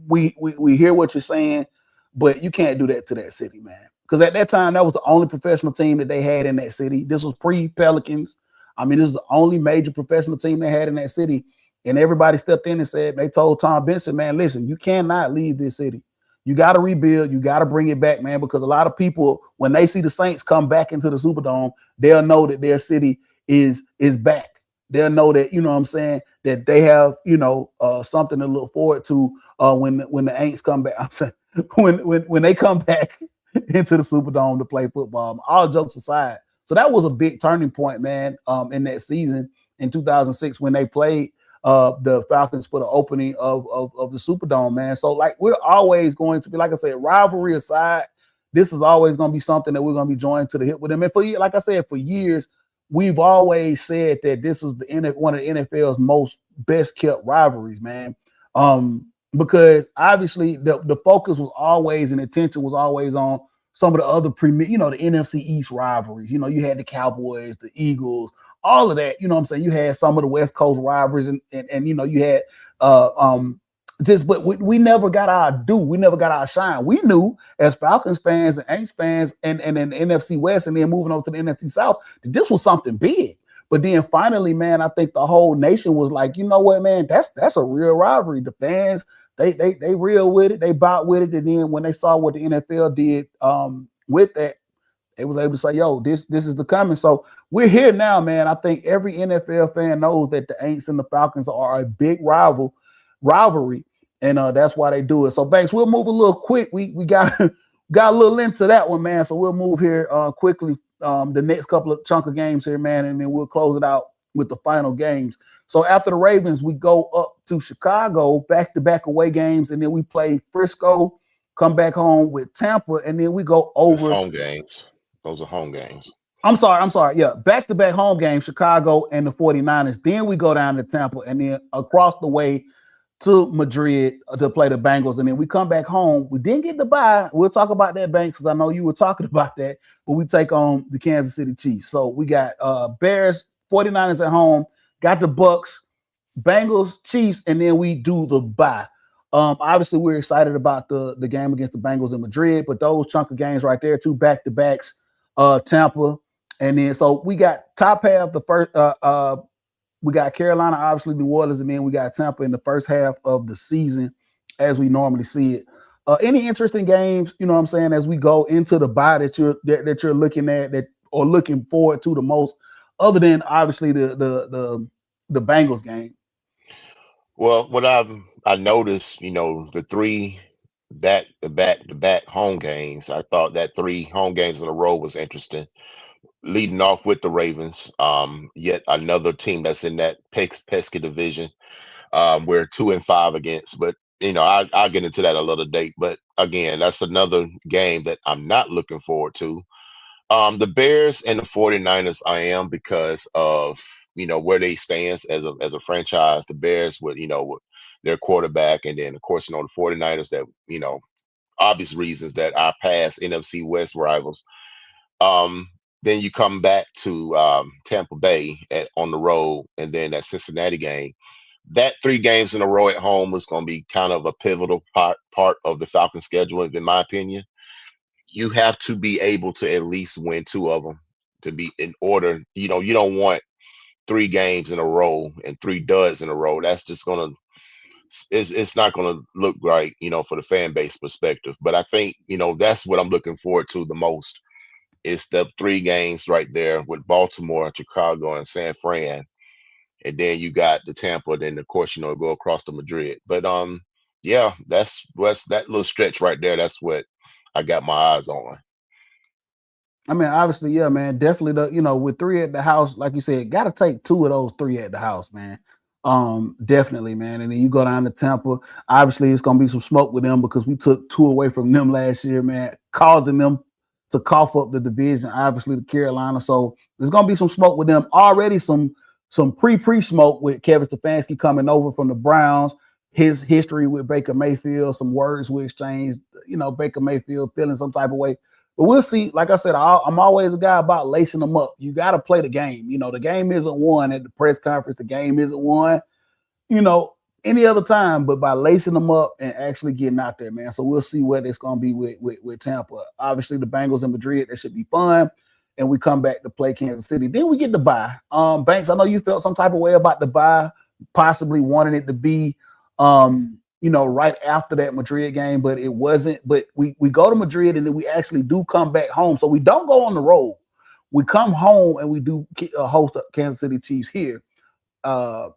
we hear what you're saying, but you can't do that to that city, man. Because at that time, that was the only professional team that they had in that city. This was pre Pelicans. I mean, this is the only major professional team they had in that city. And everybody stepped in and said, they told Tom Benson, man, listen, you cannot leave this city. You got to rebuild. You got to bring it back, man, because a lot of people, when they see the Saints come back into the Superdome, they'll know that their city is back. They'll know that, you know what I'm saying, that they have, something to look forward to when the Aints come back. I'm saying when they come back into the Superdome to play football. All jokes aside, so that was a big turning point, man. In that season in 2006 when they played the Falcons for the opening of the Superdome, man. So like we're always going to be, like I said, rivalry aside, this is always going to be something that we're going to be joined to the hip with them. And like I said, for years we've always said that this is one of the NFL's most best kept rivalries, man. Because obviously the focus was always and attention was always on some of the other premier, the NFC East rivalries. You had the Cowboys, the Eagles, all of that. You know what I'm saying? You had some of the West Coast rivalries, and you had but we never got our due. We never got our shine. We knew as Falcons fans and Aints fans and then the NFC West and then moving over to the NFC South that this was something big. But then finally, man, I think the whole nation was like, you know what, man, that's a real rivalry. The fans, they real with it, they bought with it. And then when they saw what the NFL did with that, they was able to say, yo, this is the coming. So we're here now, man. I think every NFL fan knows that the Aints and the Falcons are a big rivalry, and that's why they do it. So Banks, we'll move a little quick. We got got a little into that one, man. So we'll move here quickly. The next couple of chunk of games here, man, and then we'll close it out with the final games. So after the Ravens, we go up to Chicago, back-to-back away games, and then we play Frisco, come back home with Tampa, and then we go That's over. home games. Those are home games. I'm sorry. Yeah, back-to-back home games, Chicago and the 49ers. Then we go down to Tampa, and then across the way to Madrid to play the Bengals, and then we come back home. We didn't get the bye. We'll talk about that, Banks, because I know you were talking about that. But we take on the Kansas City Chiefs. So we got Bears, 49ers at home, got the Bucks, Bengals, Chiefs, and then we do the bye. Obviously, we're excited about the game against the Bengals in Madrid, but those chunk of games right there, two back to backs, Tampa, and then so we got top half the first. We got Carolina, obviously New Orleans, and then we got Tampa in the first half of the season, as we normally see it. Any interesting games, you know what I'm saying, as we go into the bye that you're looking at that or looking forward to the most, other than obviously the Bengals game. Well, what I noticed, the three back to back home games. I thought that three home games in a row was interesting. Leading off with the Ravens, yet another team that's in that pesky division. We're 2-5 against, but I'll get into that a little date. But again, that's another game that I'm not looking forward to. The Bears and the 49ers I am because of where they stand as a franchise. The Bears with their quarterback, and then of course the 49ers that obvious reasons that are past NFC West rivals. Um, then you come back to Tampa Bay on the road, and then that Cincinnati game. That three games in a row at home is going to be kind of a pivotal part of the Falcons schedule, in my opinion. You have to be able to at least win two of them to be in order. You don't want three games in a row and three duds in a row. That's just gonna it's not gonna look right, for the fan base perspective. But I think that's what I'm looking forward to the most. Is the three games right there with Baltimore, Chicago, and San Fran, and then you got the Tampa. Then of course go across to Madrid. But yeah, that's what's that little stretch right there. That's what I got my eyes on. I mean, obviously, yeah, man. Definitely with three at the house, like you said, gotta take two of those three at the house, man. Definitely, man. And then you go down to Tampa. Obviously, it's gonna be some smoke with them because we took two away from them last year, man, causing them to cough up the division, obviously the Carolina. So there's gonna be some smoke with them. Already some pre smoke with Kevin Stefanski coming over from the Browns. His history with Baker Mayfield, some words we exchanged, Baker Mayfield feeling some type of way. But we'll see. Like I said, I'm always a guy about lacing them up. You got to play the game. The game isn't won at the press conference. The game isn't won, you know, any other time, but by lacing them up and actually getting out there, man. So we'll see what it's going to be with Tampa. Obviously, the Bengals in Madrid, that should be fun. And we come back to play Kansas City. Then we get the bye. Banks, I know you felt some type of way about the bye, possibly wanting it to be right after that Madrid game, but it wasn't. But we go to Madrid and then we actually do come back home. So we don't go on the road. We come home and we do host Kansas City Chiefs here. Uh,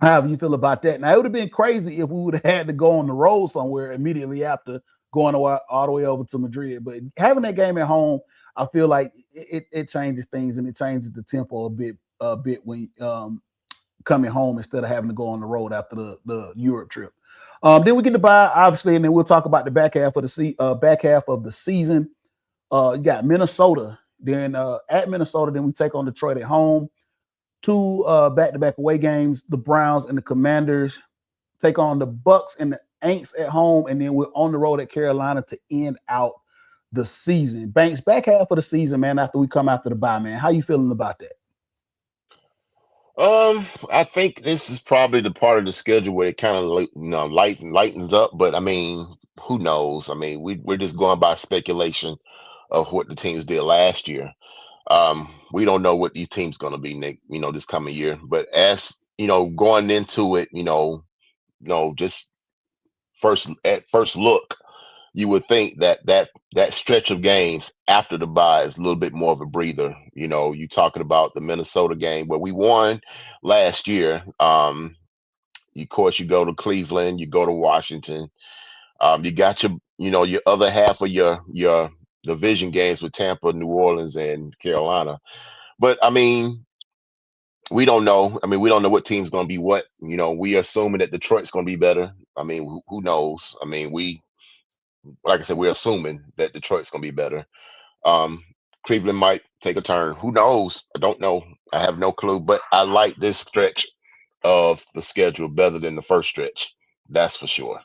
However you feel about that. Now, it would have been crazy if we would have had to go on the road somewhere immediately after going all the way over to Madrid. But having that game at home, I feel like it changes things and it changes the tempo a bit when coming home instead of having to go on the road after the Europe trip. Then we get to buy, obviously, and then we'll talk about the back half of the season. You got Minnesota. Then at Minnesota, then we take on Detroit at home. Two back-to-back away games. The Browns and the Commanders take on the Bucks and the Aints at home, and then we're on the road at Carolina to end out the season. Banks, back half of the season, man. After we come after the bye, man, how you feeling about that? I think this is probably the part of the schedule where it kind of lightens up. But I mean, who knows? I mean, we're just going by speculation of what the teams did last year. We don't know what these teams going to be, Nick. This coming year. But as going into it, just at first look, you would think that stretch of games after the bye is a little bit more of a breather. You talking about the Minnesota game where we won last year. Of course, you go to Cleveland, you go to Washington. You got your other half of your division games with Tampa, New Orleans, and Carolina. But I mean, we don't know. I mean, we don't know what team's going to be what. We are assuming that Detroit's going to be better. I mean, who knows? I mean, like I said, we're assuming that Detroit's going to be better. Um, Cleveland might take a turn. Who knows? I don't know. I have no clue. But I like this stretch of the schedule better than the first stretch. That's for sure.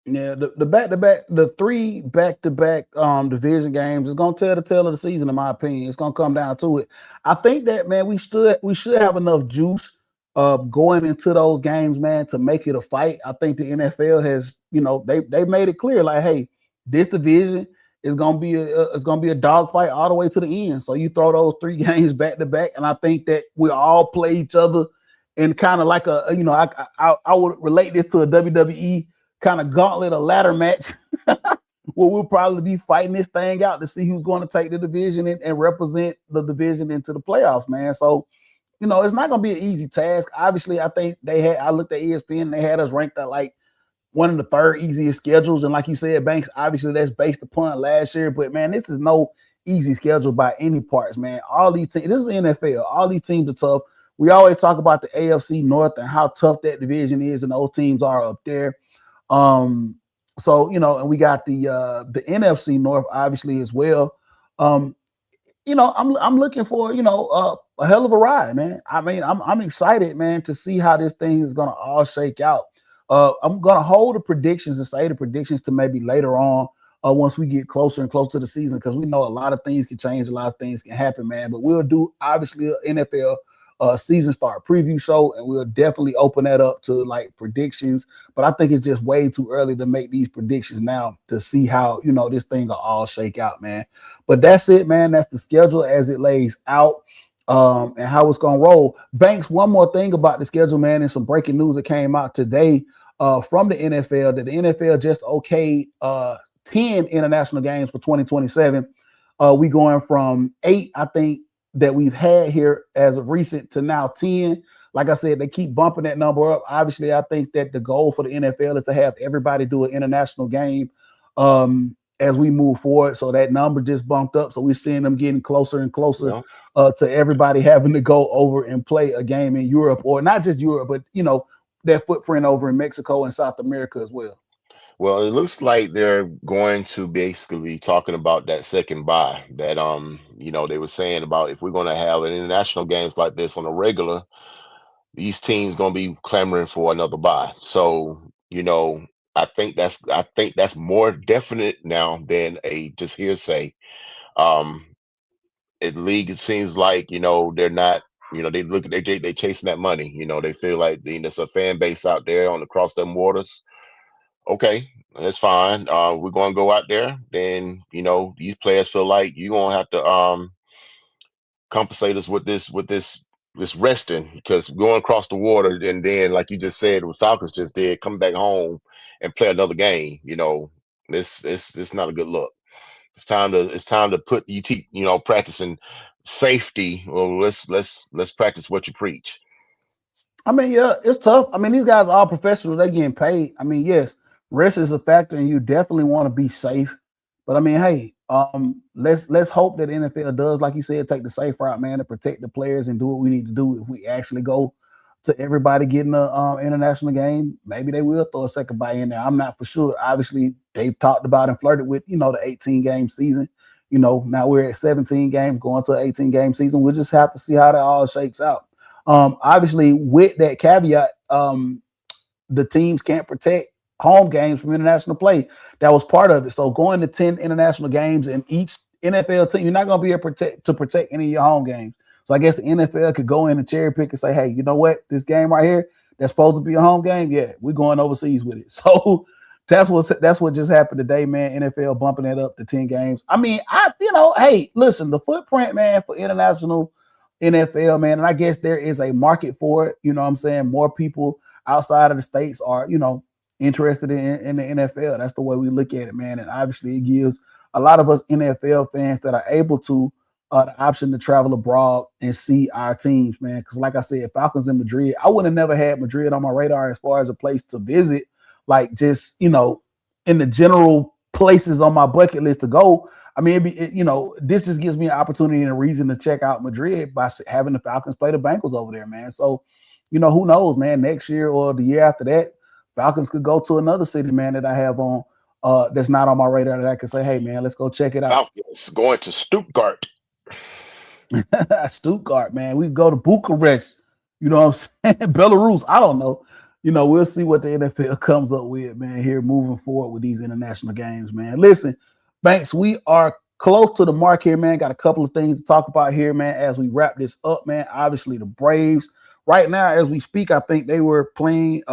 Yeah, the back to back, the three back to back division games is gonna tell the tale of the season, in my opinion. It's gonna come down to it. I think that, man, we should have enough juice going into those games, man, to make it a fight. I think the NFL has, they made it clear, like, hey, this division is gonna be a dogfight all the way to the end. So you throw those three games back to back, and I think that we all play each other in kind of like I would relate this to a WWE kind of gauntlet, a ladder match, where we'll probably be fighting this thing out to see who's going to take the division and represent the division into the playoffs, man. So, it's not going to be an easy task. Obviously, I think I looked at ESPN, they had us ranked at like one of the third easiest schedules. And like you said, Banks, obviously that's based upon last year. But, man, this is no easy schedule by any parts, man. All these teams, this is the NFL. All these teams are tough. We always talk about the AFC North and how tough that division is, and those teams are up there. Um, so and we got the NFC North obviously as well. Um, I'm looking for a hell of a ride, man. I mean, I'm excited, man, to see how this thing is gonna all shake out. I'm gonna hold the predictions and say the predictions to maybe later on, once we get closer and closer to the season, because we know a lot of things can change, a lot of things can happen, man. But we'll do obviously an NFL season start preview show, and we'll definitely open that up to like predictions. But I think it's just way too early to make these predictions now to see how this thing will all shake out, man. But that's it, man. That's the schedule as it lays out, and how it's gonna roll. Banks, one more thing about the schedule, man, and some breaking news that came out today from the NFL, that the NFL just okayed 10 international games for 2027. We going from 8, I think, that we've had here as of recent to now 10. Like I said, they keep bumping that number up. Obviously, I think that the goal for the NFL is to have everybody do an international game as we move forward. So that number just bumped up. So we're seeing them getting closer and closer Well, to everybody having to go over and play a game in Europe, or not just Europe, but their footprint over in Mexico and South America as well. well, it looks like they're going to basically be talking about that second bye that they were saying about if we're going to have an international games like this on a regular, these teams going to be clamoring for another bye. So, I think that's more definite now than a just hearsay. Um, league, it seems like they're not. They look they chasing that money. They feel like there's a fan base out there on across them waters. Okay, that's fine. We're gonna go out there. Then these players feel like you're gonna have to compensate us with this resting, because going across the water and then, like you just said, what Falcons just did, come back home and play another game. This not a good look. It's time to put you teach practicing safety. Well, let's practice what you preach. I mean, yeah, it's tough. I mean, these guys are all professionals. They getting paid. I mean, yes, rest is a factor, and you definitely want to be safe. But I mean, hey, let's hope that the NFL does, like you said, take the safe route, man, to protect the players and do what we need to do. If we actually go to everybody getting a international game, maybe they will throw a second bye in there. I'm not for sure. Obviously, they've talked about and flirted with the 18 game season. Now we're at 17 games, going to an 18 game season. We'll just have to see how that all shakes out. Obviously, with that caveat, the teams can't protect home games from international play. That was part of it. So going to 10 international games in each NFL team, you're not going to be able to protect any of your home games. So I guess the NFL could go in and cherry pick and say, hey, you know what? This game right here, that's supposed to be a home game. Yeah, we're going overseas with it. So that's what just happened today, man. NFL bumping it up to 10 games. I mean, hey, listen, the footprint, man, for international NFL, man, and I guess there is a market for it. You know what I'm saying? More people outside of the states are, interested in the NFL. That's the way we look at it, man. And obviously, it gives a lot of us NFL fans that are able to the option to travel abroad and see our teams, man. Because, like I said, Falcons in Madrid, I would have never had Madrid on my radar as far as a place to visit. like just in the general places on my bucket list to go. I mean, this just gives me an opportunity and a reason to check out Madrid by having the Falcons play the Bengals over there, man. So, who knows, man? Next year or the year after that, Falcons could go to another city, man, that I have on that's not on my radar that I can say, hey, man, let's go check it out. Falcons going to Stuttgart. Stuttgart, man. We go to Bucharest. You know what I'm saying? Belarus. I don't know. We'll see what the NFL comes up with, man, here moving forward with these international games, man. Listen, Banks, we are close to the mark here, man. Got a couple of things to talk about here, man, as we wrap this up, man. Obviously, the Braves. Right now, as we speak, I think they were playing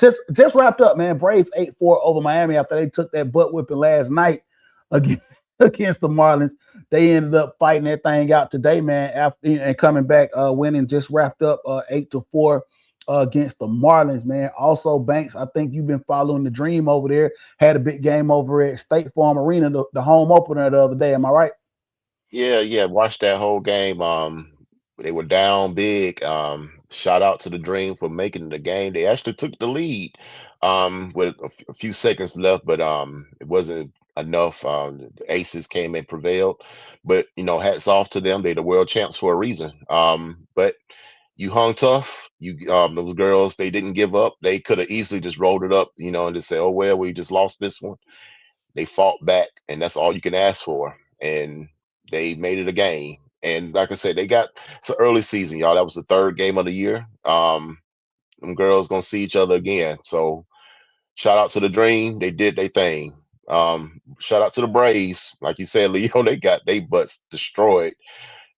just wrapped up, man. Braves 8-4 over Miami after they took that butt whipping last night against, against the Marlins. They ended up fighting that thing out today, man, after and coming back, winning, just wrapped up 8-4 against the Marlins, man. Also, Banks, I think you've been following the dream over there. Had a big game over at State Farm Arena, the home opener the other day. Am I right? Yeah, yeah. Watched that whole game. They were down big. Shout out to the Dream for making the game. They actually took the lead with a few seconds left, but it wasn't enough. The Aces came and prevailed. But hats off to them. They're the world champs for a reason. But you hung tough. Those girls, they didn't give up. They could have easily just rolled it up, and just say, "Oh well, we just lost this one." They fought back, and that's all you can ask for. And they made it a game. And like I said, they got it's an early season, y'all. That was the third game of the year. Them girls gonna see each other again. So shout out to the Dream. They did their thing. Shout out to the Braves. Like you said, Leo, they got they butts destroyed.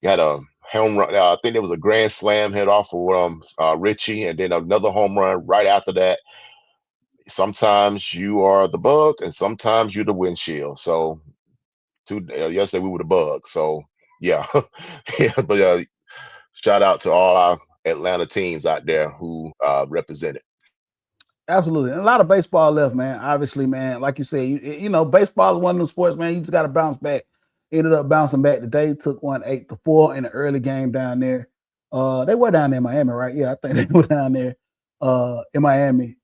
Got a home run. I think there was a grand slam hit off of Richie, and then another home run right after that. Sometimes you are the bug, and sometimes you're the windshield. So yesterday we were the bug. So yeah, yeah. But shout out to all our Atlanta teams out there who represented. Absolutely. And a lot of baseball left, man. Obviously, man, like you said, baseball is one of those sports, man. You just got to bounce back. Ended up bouncing back today. Took one 8-4 in the early game down there. They were down there in Miami, right? Yeah, I think they were down there in Miami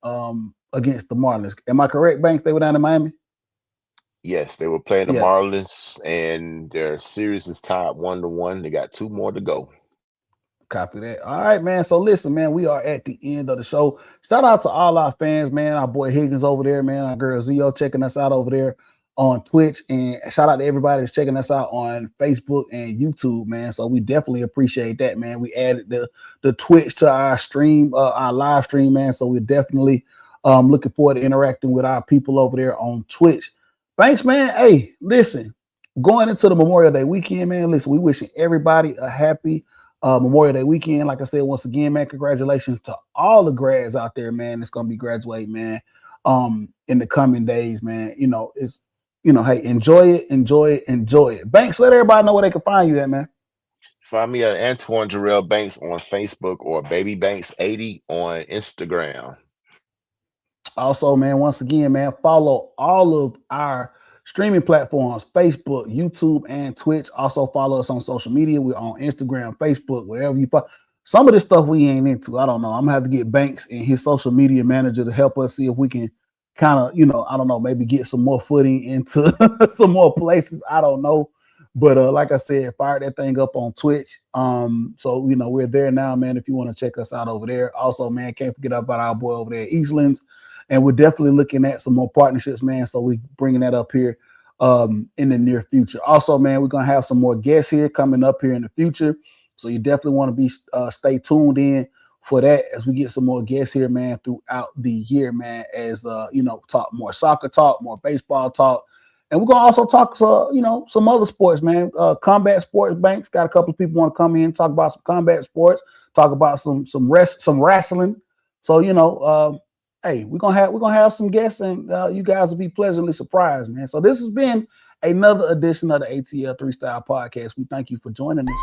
against the Marlins. Am I correct, Banks? They were down in Miami? Yes, they were playing the Yeah. Marlins, and their series is tied 1-1. They got two more to go. Copy that. All right, man. So listen, man, we are at the end of the show. Shout out to all our fans, man. Our boy Higgins over there, man. Our girl Zio checking us out over there on Twitch. And shout out to everybody that's checking us out on Facebook and YouTube, man. So we definitely appreciate that, man. We added the Twitch to our stream, our live stream, man. So we're definitely looking forward to interacting with our people over there on Twitch. Thanks, man. Hey, listen, going into the Memorial Day weekend, man. Listen, we wishing everybody a happy Memorial Day weekend. Like I said, once again, man, congratulations to all the grads out there, man. It's gonna be graduating, man. In the coming days, man. Hey, enjoy it, enjoy it, enjoy it. Banks, let everybody know where they can find you at, man. Find me at Antoine Jarrell Banks on Facebook or Baby Banks 80 on Instagram. Also, man, once again, man, follow all of our streaming platforms, Facebook, YouTube, and Twitch. Also follow us on social media. We're on Instagram, Facebook, wherever you find. Some of this stuff we ain't into. I don't know. I'm gonna have to get Banks and his social media manager to help us see if we can kind of, I don't know, maybe get some more footing into some more places. I don't know. But like I said, fire that thing up on Twitch. So we're there now, man. If you want to check us out over there. Also, man, can't forget about our boy over there at Eastlands. And we're definitely looking at some more partnerships, man. So we're bringing that up here in the near future. Also, man, we're going to have some more guests here coming up here in the future. So you definitely want to be stay tuned in for that as we get some more guests here, man, throughout the year, man, as, talk more soccer talk, more baseball talk. And we're going to also talk, some other sports, man. Combat sports. Banks got a couple of people want to come in and talk about some combat sports, talk about some wrestling. So, hey, we're gonna have some guests, and you guys will be pleasantly surprised, man. So this has been another edition of the ATL 3 Style Podcast. We thank you for joining us.